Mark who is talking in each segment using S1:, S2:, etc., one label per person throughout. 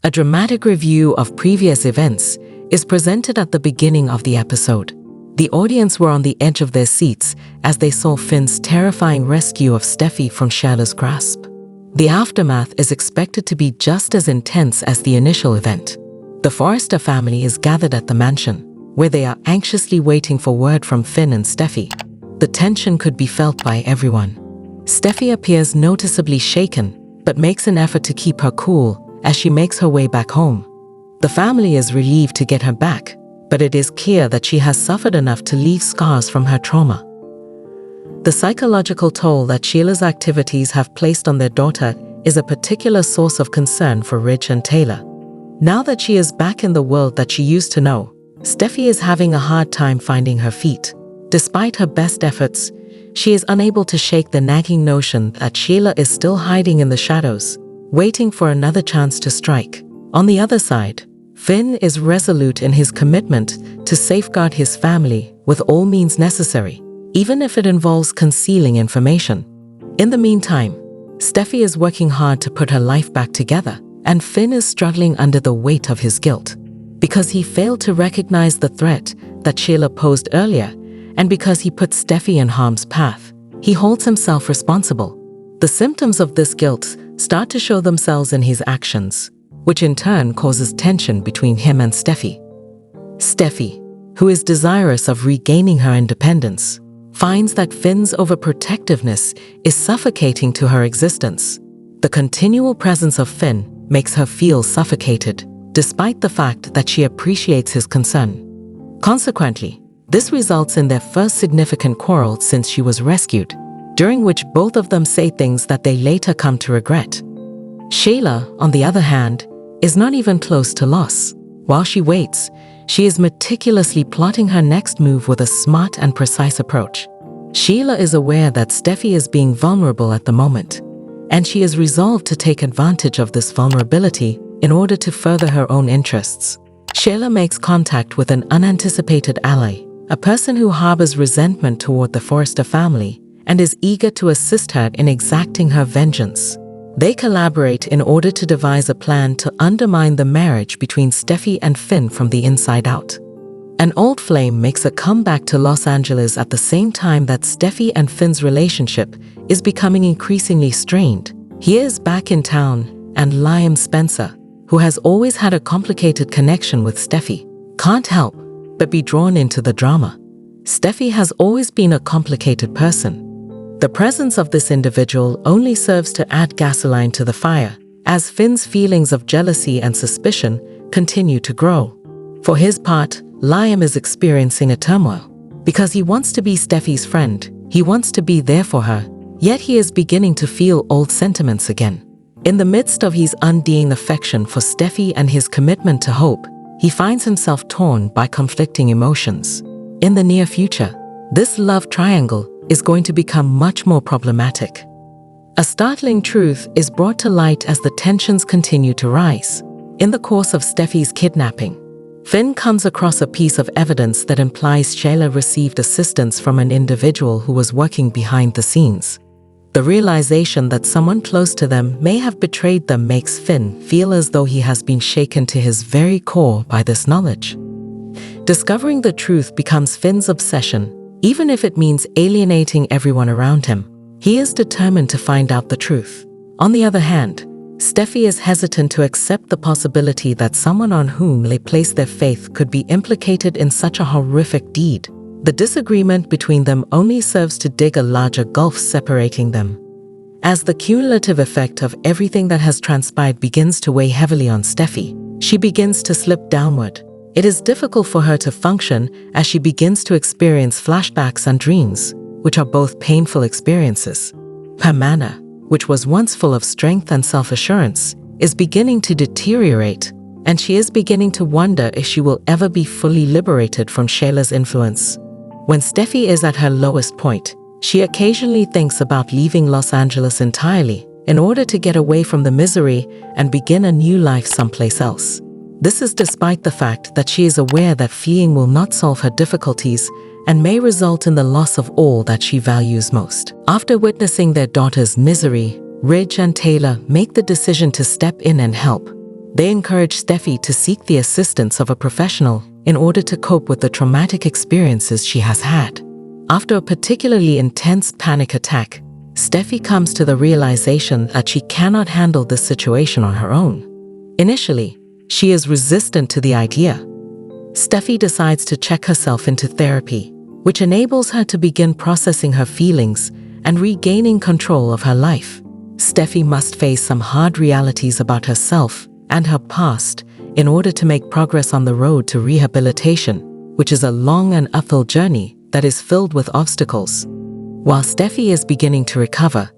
S1: A dramatic review of previous events is presented at the beginning of the episode. The audience were on the edge of their seats as they saw Finn's terrifying rescue of Steffy from Shayla's grasp. The aftermath is expected to be just as intense as the initial event. The Forrester family is gathered at the mansion, where they are anxiously waiting for word from Finn and Steffy. The tension could be felt by everyone. Steffy appears noticeably shaken, but makes an effort to keep her cool as she makes her way back home. The family is relieved to get her back, but it is clear that she has suffered enough to leave scars from her trauma. The psychological toll that Sheila's activities have placed on their daughter is a particular source of concern for Ridge and Taylor. Now that she is back in the world that she used to know, Steffy is having a hard time finding her feet. Despite her best efforts, she is unable to shake the nagging notion that Sheila is still hiding in the shadows, waiting for another chance to strike. On the other side, Finn is resolute in his commitment to safeguard his family with all means necessary, even if it involves concealing information. In the meantime, Steffy is working hard to put her life back together, and Finn is struggling under the weight of his guilt. Because he failed to recognize the threat that Sheila posed earlier, and because he put Steffy in harm's path, he holds himself responsible. The symptoms of this guilt start to show themselves in his actions, which in turn causes tension between him and Steffy. Steffy, who is desirous of regaining her independence, finds that Finn's overprotectiveness is suffocating to her existence. The continual presence of Finn makes her feel suffocated, despite the fact that she appreciates his concern. Consequently, this results in their first significant quarrel since she was rescued, during which both of them say things that they later come to regret. Sheila, on the other hand, is not even close to loss. While she waits, she is meticulously plotting her next move with a smart and precise approach. Sheila is aware that Steffy is being vulnerable at the moment, and she is resolved to take advantage of this vulnerability in order to further her own interests. Sheila makes contact with an unanticipated ally, a person who harbors resentment toward the Forrester family and is eager to assist her in exacting her vengeance. They collaborate in order to devise a plan to undermine the marriage between Steffy and Finn from the inside out. An old flame makes a comeback to Los Angeles at the same time that Steffy and Finn's relationship is becoming increasingly strained. He is back in town, and Liam Spencer, who has always had a complicated connection with Steffy, can't help but be drawn into the drama. Steffy has always been a complicated person. The presence of this individual only serves to add gasoline to the fire, as Finn's feelings of jealousy and suspicion continue to grow. For his part, Liam is experiencing a turmoil. Because he wants to be Steffy's friend, he wants to be there for her, yet he is beginning to feel old sentiments again. In the midst of his undying affection for Steffy and his commitment to Hope, he finds himself torn by conflicting emotions. In the near future, this love triangle is going to become much more problematic. A startling truth is brought to light as the tensions continue to rise. In the course of Steffy's kidnapping, Finn comes across a piece of evidence that implies Sheila received assistance from an individual who was working behind the scenes. The realization that someone close to them may have betrayed them makes Finn feel as though he has been shaken to his very core by this knowledge. Discovering the truth becomes Finn's obsession, even if it means alienating everyone around him. He is determined to find out the truth. On the other hand, Steffy is hesitant to accept the possibility that someone on whom they place their faith could be implicated in such a horrific deed. The disagreement between them only serves to dig a larger gulf separating them. As the cumulative effect of everything that has transpired begins to weigh heavily on Steffy, she begins to slip downward. It is difficult for her to function as she begins to experience flashbacks and dreams, which are both painful experiences. Her manner, which was once full of strength and self-assurance, is beginning to deteriorate, and she is beginning to wonder if she will ever be fully liberated from Sheila's influence. When Steffy is at her lowest point, she occasionally thinks about leaving Los Angeles entirely in order to get away from the misery and begin a new life someplace else. This is despite the fact that she is aware that fleeing will not solve her difficulties and may result in the loss of all that she values most. After witnessing their daughter's misery, Ridge and Taylor make the decision to step in and help. They encourage Steffy to seek the assistance of a professional in order to cope with the traumatic experiences she has had. After a particularly intense panic attack, Steffy comes to the realization that she cannot handle this situation on her own. Initially, she is resistant to the idea. Steffy decides to check herself into therapy, which enables her to begin processing her feelings and regaining control of her life. Steffy must face some hard realities about herself and her past in order to make progress on the road to rehabilitation, which is a long and uphill journey that is filled with obstacles. While Steffy is beginning to recover,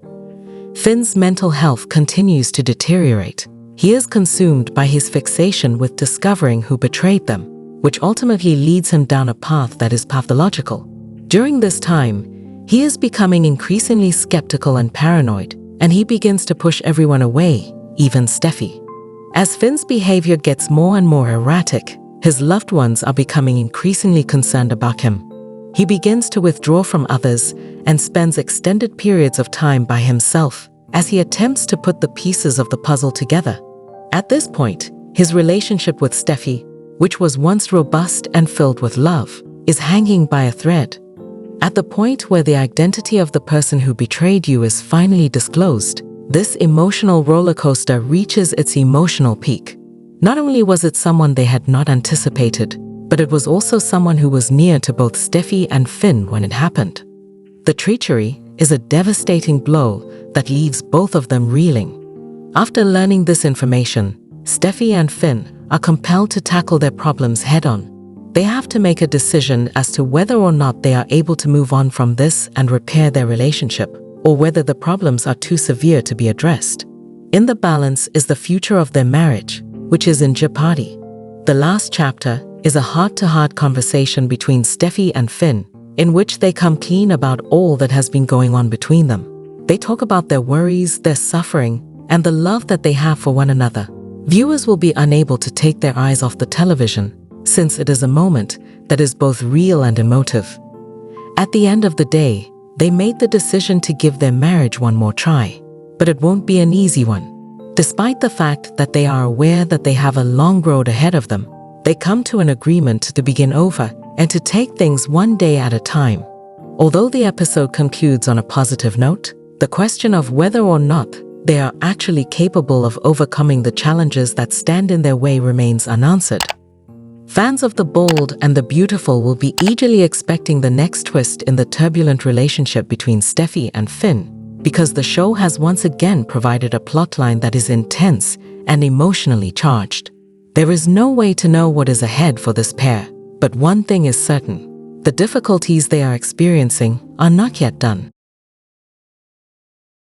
S1: Finn's mental health continues to deteriorate. He is consumed by his fixation with discovering who betrayed them, which ultimately leads him down a path that is pathological. During this time, he is becoming increasingly skeptical and paranoid, and he begins to push everyone away, even Steffy. As Finn's behavior gets more and more erratic, his loved ones are becoming increasingly concerned about him. He begins to withdraw from others and spends extended periods of time by himself as he attempts to put the pieces of the puzzle together. At this point, his relationship with Steffy, which was once robust and filled with love, is hanging by a thread. At the point where the identity of the person who betrayed you is finally disclosed, this emotional roller coaster reaches its emotional peak. Not only was it someone they had not anticipated, but it was also someone who was near to both Steffy and Finn when it happened. The treachery is a devastating blow that leaves both of them reeling. After learning this information, Steffy and Finn are compelled to tackle their problems head-on. They have to make a decision as to whether or not they are able to move on from this and repair their relationship, or whether the problems are too severe to be addressed. In the balance is the future of their marriage, which is in jeopardy. The last chapter is a heart-to-heart conversation between Steffy and Finn, in which they come clean about all that has been going on between them. They talk about their worries, their suffering, and the love that they have for one another. Viewers will be unable to take their eyes off the television, since it is a moment that is both real and emotive. At the end of the day, they made the decision to give their marriage one more try, but it won't be an easy one. Despite the fact that they are aware that they have a long road ahead of them, they come to an agreement to begin over and to take things one day at a time. Although the episode concludes on a positive note, the question of whether or not they are actually capable of overcoming the challenges that stand in their way remains unanswered. Fans of the bold and the beautiful will be eagerly expecting the next twist in the turbulent relationship between Steffy and Finn, because the show has once again provided a plotline that is intense and emotionally charged. There is no way to know what is ahead for this pair, but one thing is certain: the difficulties they are experiencing are not yet done.